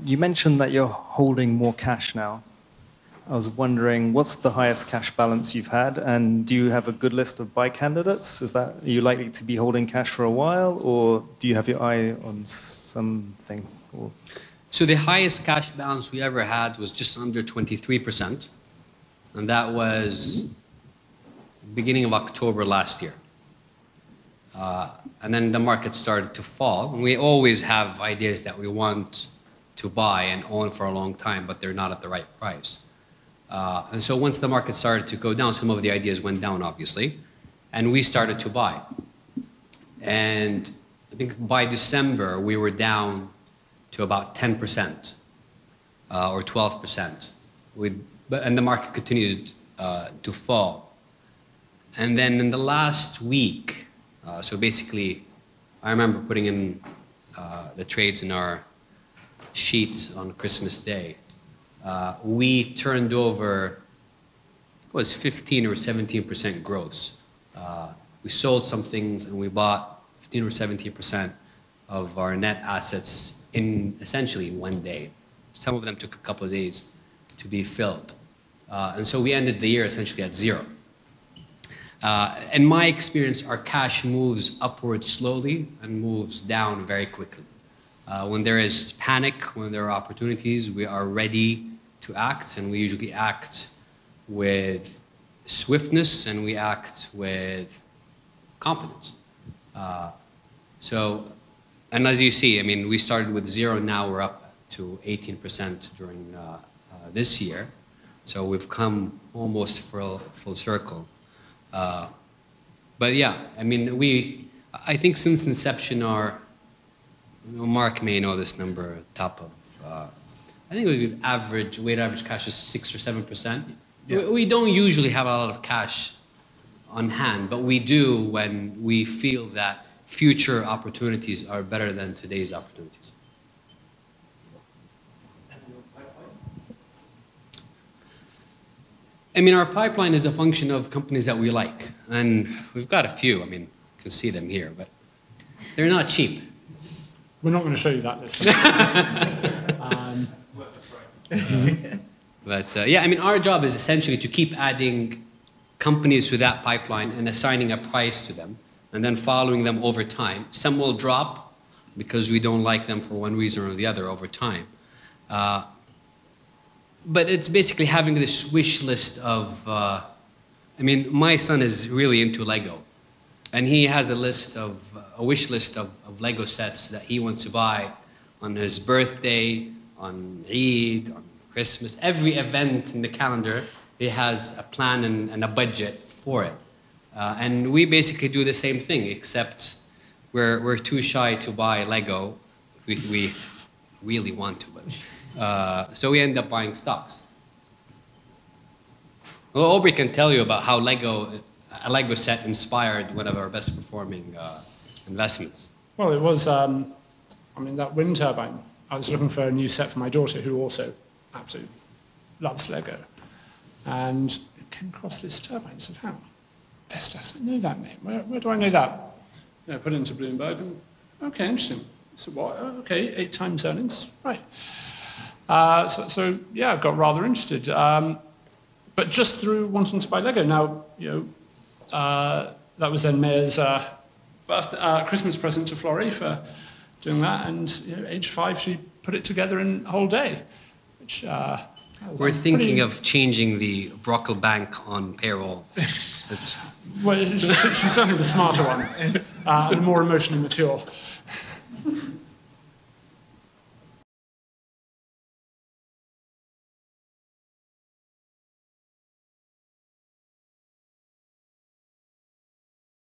You mentioned that you're holding more cash now. I was wondering, what's the highest cash balance you've had, and do you have a good list of buy candidates? Are you likely to be holding cash for a while, or do you have your eye on something? So the highest cash balance we ever had was just under 23%, and that was beginning of October last year. And then the market started to fall, and we always have ideas that we want to buy and own for a long time, but they're not at the right price. And so once the market started to go down, some of the ideas went down, obviously, and we started to buy. And I think by December, we were down to about 10% or 12%. And the market continued to fall. And then in the last week, so basically, I remember putting in the trades in our sheet on Christmas Day. We turned over, it was 15 or 17% gross. We sold some things and we bought 15 or 17% of our net assets essentially in one day. Some of them took a couple of days to be filled. And so we ended the year essentially at zero. In my experience, our cash moves upwards slowly and moves down very quickly. When there is panic, when there are opportunities, we are ready to act, and we usually act with swiftness and we act with confidence. And as you see, I mean, we started with zero, now we're up to 18% during this year. So we've come almost full circle. But yeah, I mean, I think since inception Mark may know this number, top of, I think weighted average cash is 6 or 7%. Yeah. We don't usually have a lot of cash on hand, but we do when we feel that future opportunities are better than today's opportunities. And your pipeline? I mean, our pipeline is a function of companies that we like, and we've got a few. I mean, you can see them here, but they're not cheap. We're not going to show you that list. But yeah, I mean, our job is essentially to keep adding companies to that pipeline and assigning a price to them, and then following them over time. Some will drop because we don't like them for one reason or the other over time. But it's basically having this wish list of, I mean, my son is really into Lego. And he has a wish list of Lego sets that he wants to buy on his birthday, on Eid, on Christmas. Every event in the calendar, he has a plan and a budget for it. And we basically do the same thing, except we're too shy to buy Lego. We really want to, but so we end up buying stocks. Well, Aubrey can tell you about how a Lego set inspired one of our best performing investments. Well, it was, I mean, that wind turbine. I was looking for a new set for my daughter, who also absolutely loves Lego. And it came across this turbine and said, how? Best asset, know that name. Where do I know that? You know, put it into Bloomberg and, okay, interesting. So what? Okay, 8 times earnings, right. So yeah, I got rather interested. But just through wanting to buy Lego. Now, you know, that was then Maya's Christmas present to Florrie for doing that. And you know, age 5, she put it together in a whole day. Which, we're thinking of changing the Brockle Bank on payroll. Well, she's certainly the smarter one, and more emotionally mature.